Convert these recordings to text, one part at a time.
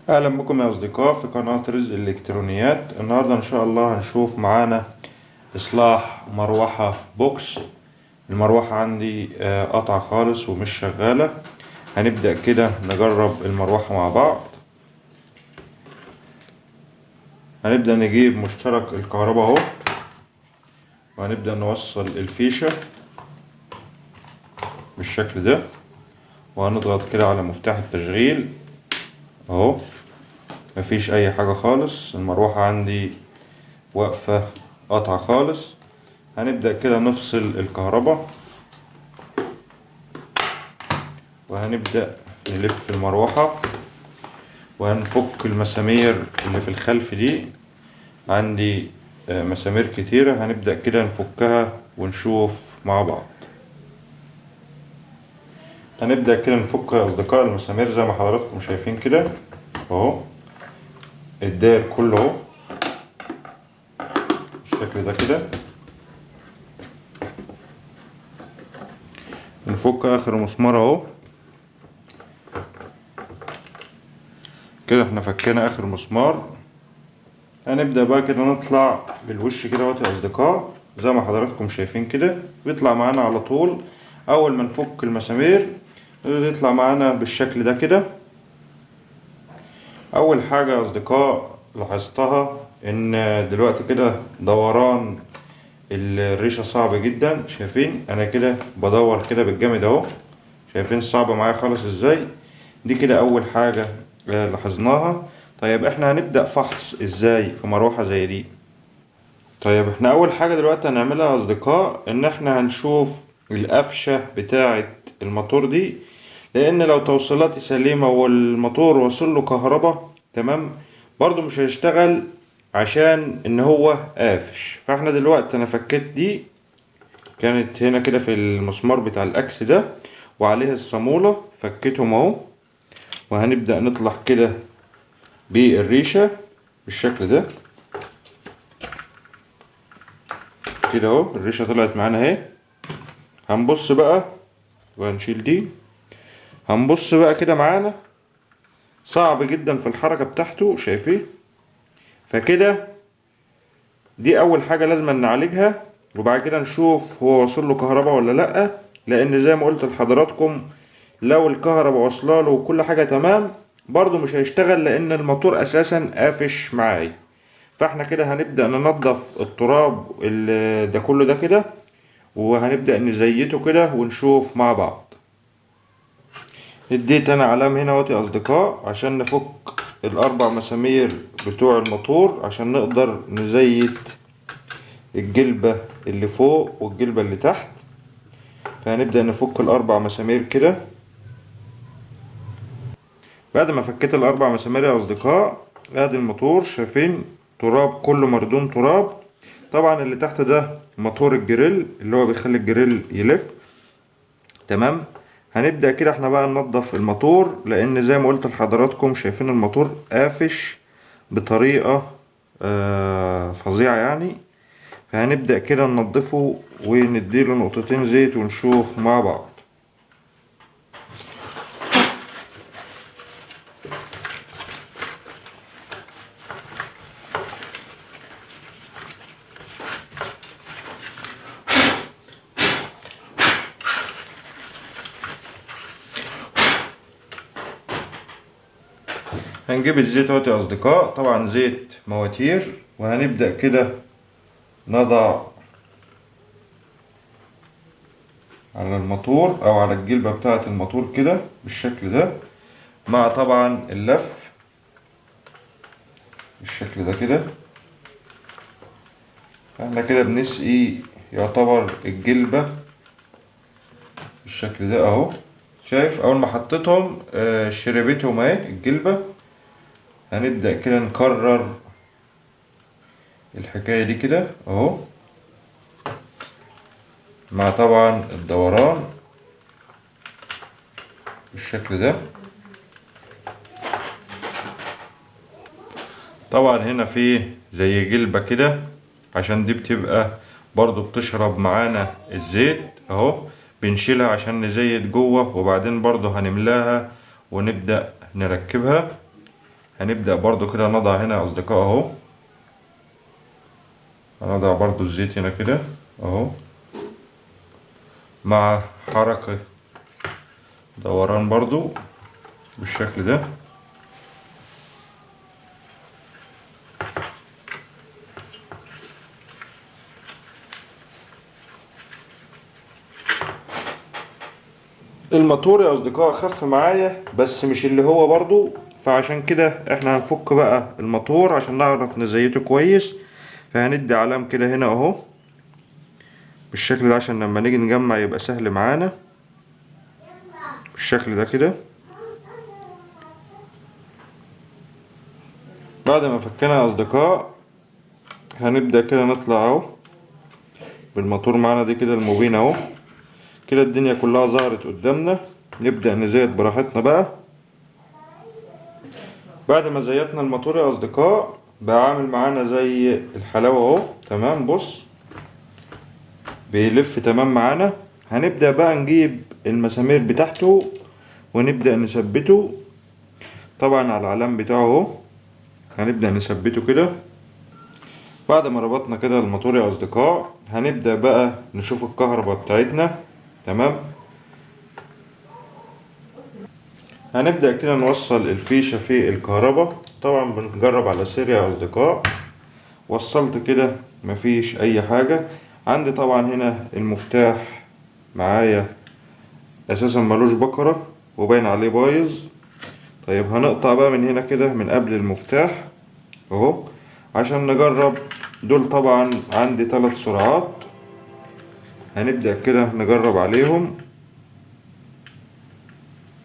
اهلا بكم يا اصدقاء في قناة رزق الالكترونيات. النهاردة ان شاء الله هنشوف معانا اصلاح مروحة بوكس. المروحة عندي قطعة خالص ومش شغالة. هنبدأ كده نجرب المروحة مع بعض. هنبدأ نجيب مشترك الكهرباء اهو، وهنبدأ نوصل الفيشة بالشكل ده، وهنضغط كده على مفتاح التشغيل اهو. مفيش اي حاجة خالص، المروحة عندي واقفة قطعة خالص. هنبدأ كده نفصل الكهرباء، وهنبدأ نلف المروحة، وهنفك المسامير اللي في الخلف دي. عندي مسامير كتيرة، هنبدأ كده نفكها ونشوف مع بعض. هنبدأ كده نفك يا أصدقاء المسامير زي ما حضراتكم شايفين كده اهو، الداير كله اهو بالشكل ده كده. نفك آخر مسمار اهو كده، احنا فكينا آخر مسمار. هنبدأ بقى كده نطلع بالوش كده اهوت يا أصدقاء، زي ما حضراتكم شايفين كده بيطلع معانا على طول. أول ما نفك المسامير يطلع معانا بالشكل ده كده. أول حاجة يا أصدقاء لاحظتها إن دلوقتي كده دوران الريشة صعب جدا. شايفين أنا كده بدور كده بالجامد أهو، شايفين صعبة معايا خالص إزاي. دي كده أول حاجة لاحظناها. طيب احنا هنبدأ فحص إزاي في مروحة زي دي؟ طيب احنا اول حاجة دلوقتي هنعملها يا اصدقاء ان احنا هنشوف القفشة بتاعة الموتور دي، لان لو توصيلاتي سليمة والموتور وصل له كهرباء تمام برضو مش هيشتغل عشان ان هو قافش. فاحنا دلوقتي انا فكيت دي، كانت هنا كده في المسمار بتاع الاكس ده وعليه الصامولة، فكيتهم اهو. وهنبدأ نطلع كده بالريشة بالشكل ده كده اهو. الريشة طلعت معانا اهي. هنبص بقى وهنشيل دي، هنبص بقى كده معانا صعب جدا في الحركة بتاعته، شايفين؟ فكده دي اول حاجة لازم نعالجها، وبعد كده نشوف هو وصل له كهرباء ولا لا. لان زي ما قلت لحضراتكم لو الكهرباء واصله له وكل حاجة تمام برضو مش هيشتغل، لان الموتور اساسا قافش معايا. فاحنا كده هنبدأ ننظف التراب ده كله ده كده، وهنبدأ نزيته كده ونشوف مع بعض. اديت انا علام هنا اهوت يا اصدقاء عشان نفك الاربع مسامير بتوع الموتور، عشان نقدر نزيت الجلبة اللي فوق والجلبة اللي تحت. فهنبدأ نفك الاربع مسامير كده. بعد ما فكيت الاربع مسامير يا اصدقاء ادي الموتور، شايفين تراب كله مردوم تراب. طبعا اللي تحت ده موتور الجريل اللي هو بيخلي الجريل يلف تمام. هنبدأ كده احنا بقى ننضف الموتور، لان زي ما قلت لحضراتكم شايفين الموتور قافش بطريقة فظيعة يعني. فهنبدأ كده ننضفه ونديله نقطتين زيت ونشوف مع بعض. هنجيب الزيت اهوت يا اصدقاء، طبعا زيت مواتير. وهنبدأ كده نضع على الموتور او على الجلبة بتاعة الموتور كده بالشكل ده، مع طبعا اللف بالشكل ده كده. احنا كده بنسقي يعتبر الجلبة بالشكل ده اهو. شايف اول ما حطيتهم شربتهم اهي الجلبة. هنبدأ كده نكرر الحكاية دي كده اهو، مع طبعا الدوران بالشكل ده. طبعا هنا في زي جلبة كده عشان دي بتبقى برضو بتشرب معانا الزيت اهو، بنشيلها عشان نزيت جوه، وبعدين برضو هنملاها ونبدأ نركبها. هنبدأ برضو كده نضع هنا يا اصدقاء اهو، هنضع برضو الزيت هنا كده اهو، مع حركة دوران برضو بالشكل ده. الماتور يا اصدقاء خف معايا بس مش اللي هو برضو، فعشان كده احنا هنفك بقى الماتور عشان نعرف نزيته كويس. فهندي علام كده هنا اهو بالشكل ده عشان لما نيجي نجمع يبقى سهل معانا بالشكل ده كده. بعد ما فكنا يا اصدقاء هنبدأ كده نطلع اهو بالماتور معانا دي كده الموبين اهو كده، الدنيا كلها ظهرت قدامنا. نبدأ نزيت براحتنا بقى. بعد ما زيتنا الماتور يا اصدقاء بقى عامل معانا زي الحلاوة اهو تمام. بص بيلف تمام معانا. هنبدأ بقى نجيب المسامير بتاعته ونبدأ نثبته طبعا على العلام بتاعه اهو. هنبدأ نثبته كده. بعد ما ربطنا كده الماتور يا اصدقاء هنبدأ بقى نشوف الكهرباء بتاعتنا تمام. هنبدأ كده نوصل الفيشة في الكهرباء. طبعا بنجرب على سير يا اصدقاء. وصلت كده مفيش اي حاجة عندي. طبعا هنا المفتاح معايا اساسا ملوش بكرة وباين عليه بايظ. طيب هنقطع بقى من هنا كده من قبل المفتاح اهو عشان نجرب. دول طبعا عندي 3 سرعات. هنبدأ كده نجرب عليهم.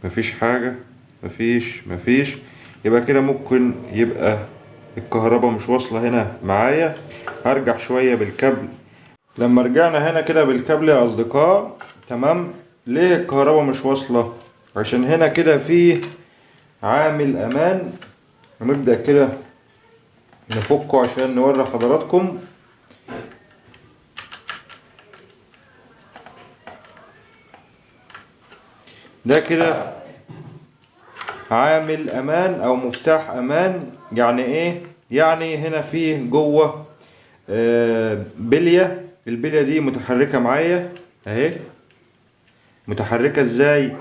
مفيش حاجة، مفيش. يبقى كده ممكن يبقى الكهرباء مش واصلة هنا معايا. هرجع شوية بالكابل. لما رجعنا هنا كده بالكابل يا اصدقاء تمام. ليه الكهرباء مش واصلة؟ عشان هنا كده فيه عامل امان. هنبدأ كده نفكه عشان نوري حضراتكم. ده كده عامل امان او مفتاح امان. يعني ايه؟ يعني هنا فيه جوه بلية. البلية دي متحركة معايا اهي. متحركة ازاي؟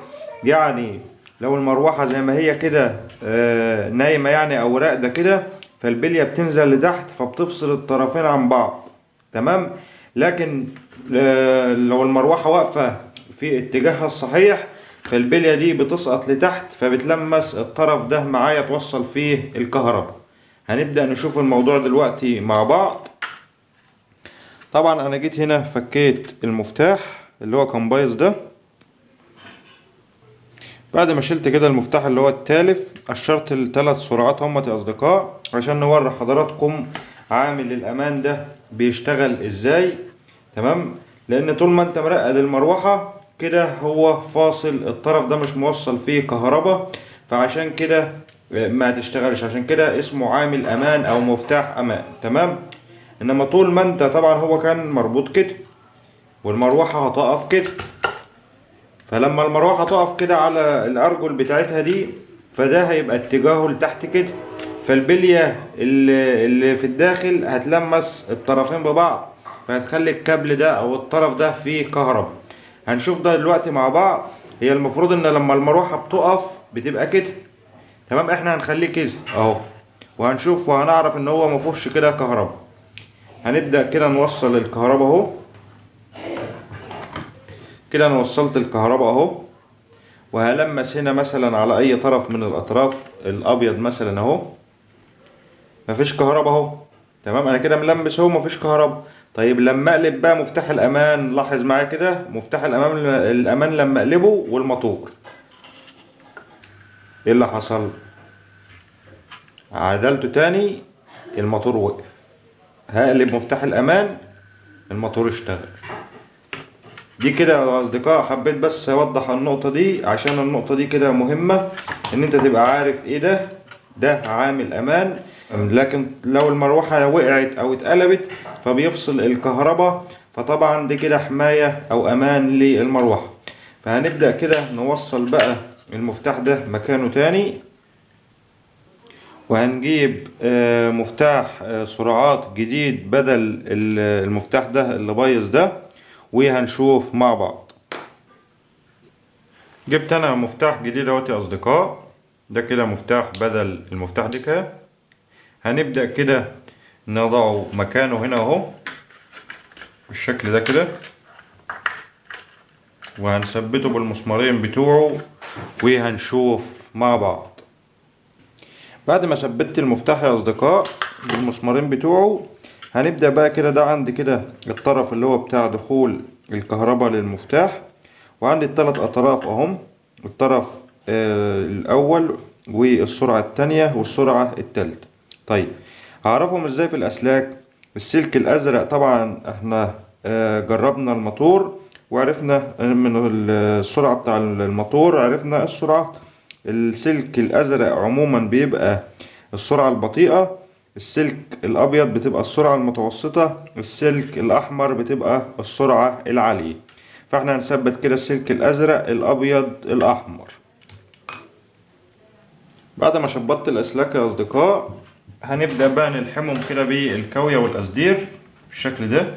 يعني لو المروحة زي ما هي كده نايمة يعني او راقدة كده، فالبلية بتنزل لتحت فبتفصل الطرفين عن بعض تمام. لكن لو المروحة واقفة في اتجاهها الصحيح فالبلية دي بتسقط لتحت فبتلمس الطرف ده معايا توصل فيه الكهرباء. هنبدأ نشوف الموضوع دلوقتي مع بعض. طبعا انا جيت هنا فكيت المفتاح اللي هو كان بايظ ده. بعد ما شلت كده المفتاح اللي هو التالف قشرت ال3 سرعات همت يا اصدقاء عشان نوري حضراتكم عامل الامان ده بيشتغل ازاي تمام. لان طول ما انت مرقد المروحة كده هو فاصل الطرف ده مش موصل فيه كهرباء، فعشان كده ما تشتغلش. عشان كده اسمه عامل امان او مفتاح امان تمام. انما طول ما انت طبعا هو كان مربوط كده والمروحة هتقف كده، فلما المروحة تقف كده على الارجل بتاعتها دي فده هيبقى اتجاهه لتحت كده، فالبلية اللي في الداخل هتلمس الطرفين ببعض فهتخلي الكابل ده او الطرف ده فيه كهرباء. هنشوف ده دلوقتي مع بعض. هي المفروض ان لما المروحة بتقف بتبقى كده تمام. احنا هنخليه كده اهو وهنشوف وهنعرف ان هو مفيهوش كده كهرباء. هنبدأ كده نوصل الكهرباء اهو كده. انا وصلت الكهرباء اهو وهلمس هنا مثلا على اي طرف من الاطراف الابيض مثلا اهو. مفيش كهرباء اهو تمام. انا كده ملمس اهو مفيش كهرباء. طيب لما اقلب بقى مفتاح الامان لاحظ معايا كده مفتاح الامان لما اقلبه والموتور ايه اللي حصل؟ عدلته تاني الموتور وقف. هقلب مفتاح الامان الموتور اشتغل. دي كده يا اصدقاء حبيت بس اوضح النقطة دي عشان النقطة دي كده مهمة ان انت تبقى عارف ايه ده عامل امان. لكن لو المروحة وقعت او اتقلبت فبيفصل الكهرباء، فطبعا دي كده حماية او امان للمروحة. فهنبدأ كده نوصل بقى المفتاح ده مكانه تاني وهنجيب مفتاح سرعات جديد بدل المفتاح ده اللي بايظ ده، وهنشوف مع بعض. جبت انا مفتاح جديد اهوت يا اصدقاء، ده كده مفتاح بدل المفتاح ده كده. هنبدأ كده نضعه مكانه هنا اهو بالشكل ده كده، وهنثبته بالمسمارين بتوعه وهنشوف مع بعض. بعد ما ثبت المفتاح يا اصدقاء بالمسمارين بتوعه، هنبدأ بقى كده. ده عندي كده الطرف اللي هو بتاع دخول الكهرباء للمفتاح، وعندي الثلاث اطراف اهم، الطرف الاول والسرعة التانية والسرعة التالتة. طيب هعرفهم ازاي في الاسلاك؟ السلك الازرق طبعا احنا جربنا الموتور وعرفنا من السرعة بتاع الموتور عرفنا السرعة. السلك الازرق عموما بيبقى السرعة البطيئة، السلك الابيض بتبقى السرعة المتوسطة، السلك الاحمر بتبقى السرعة العالية. فاحنا هنثبت كده السلك الازرق الابيض الاحمر. بعد ما شبطت الاسلاك يا اصدقاء، هنبدأ بقى نلحمهم كده بالكاوية والقصدير بالشكل ده.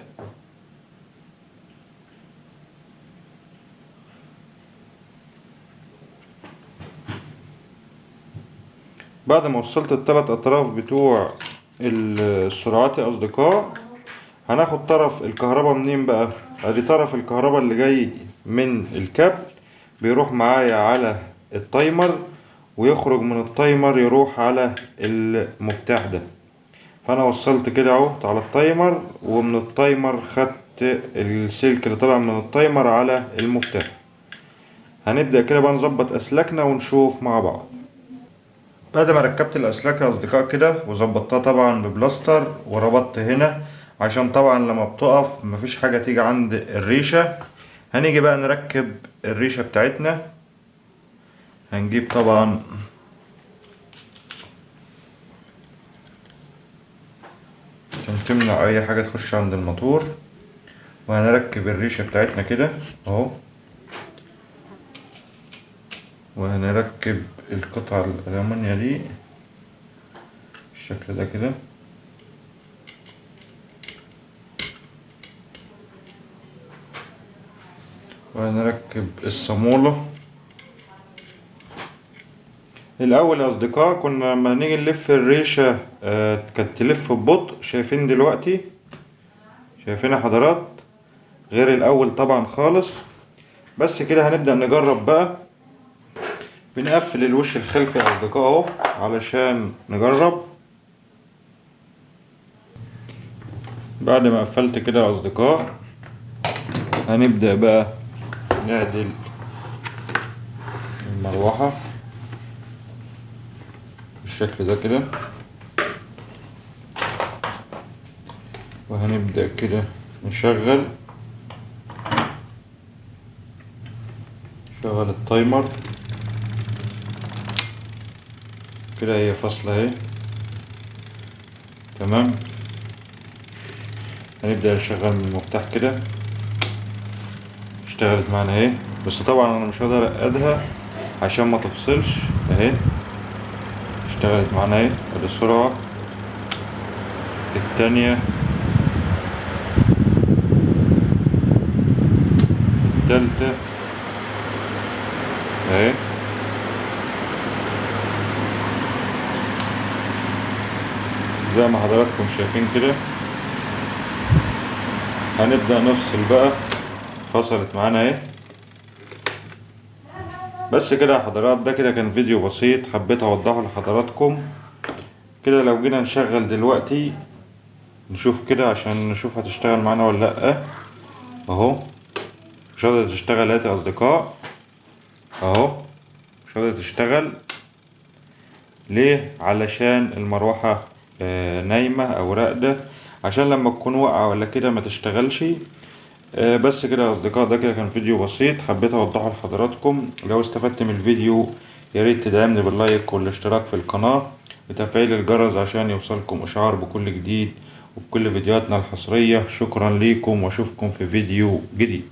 بعد ما وصلت الثلاث اطراف بتوع السرعات يا اصدقاء، هناخد طرف الكهرباء منين بقى؟ ادي طرف الكهرباء اللي جاي من الكابل بيروح معايا على التايمر، ويخرج من التايمر يروح على المفتاح ده. فانا وصلت كده اهو على التايمر، ومن التايمر خدت السلك اللي طالع من التايمر على المفتاح. هنبدأ كده بقى نظبط اسلاكنا ونشوف مع بعض. بعد ما ركبت الاسلاك يا اصدقاء كده وظبطتها طبعا ببلاستر، وربطت هنا عشان طبعا لما بتقف مفيش حاجة تيجي عند الريشة. هنيجي بقى نركب الريشة بتاعتنا. هنجيب طبعا عشان تمنع اي حاجة تخش عند الموتور، وهنركب الريشة بتاعتنا كده اهو، وهنركب القطعة الألمانيا دي بالشكل ده كده. وهنركب الصامولة. الأول يا أصدقاء كنا لما نيجي نلف الريشة كانت تلف ببطء، شايفين دلوقتي؟ شايفينها حضرات؟ غير الأول طبعا خالص. بس كده هنبدأ نجرب بقى. بنقفل الوش الخلفي يا أصدقاء اهو علشان نجرب. بعد ما قفلت كده يا أصدقاء، هنبدأ بقى نعدل المروحة بالشكل ده كده، وهنبدأ كده نشغل التايمر كده. هي فاصلة اهي تمام. هنبدأ نشغل من المفتاح كده. اشتغلت معانا اهي، بس طبعا انا مش هقدر اقعدها عشان ما تفصلش اهي. اشتغلت معانا اهي. ادي السرعة التانية التالتة اهي. زي ما حضراتكم شايفين كده. هنبدأ نفصل بقى. فصلت معانا اهي. بس كده يا حضرات، ده كده كان فيديو بسيط حبيت اوضحه لحضراتكم كده. لو جينا نشغل دلوقتي نشوف كده عشان نشوف هتشتغل معانا ولا لأ. اهو مش قادرة تشتغل اهي يا اصدقاء اهو، مش قادرة تشتغل. ليه؟ علشان المروحة نايمة او راقدة، عشان لما تكون واقعة ولا كده ما تشتغلش. بس كده يا اصدقاء، ده كده كان فيديو بسيط حبيت اوضحه لحضراتكم. لو استفدت من الفيديو ياريت تدعمني باللايك والاشتراك في القناة وتفعيل الجرس عشان يوصلكم اشعار بكل جديد وبكل فيديوهاتنا الحصرية. شكرا ليكم واشوفكم في فيديو جديد.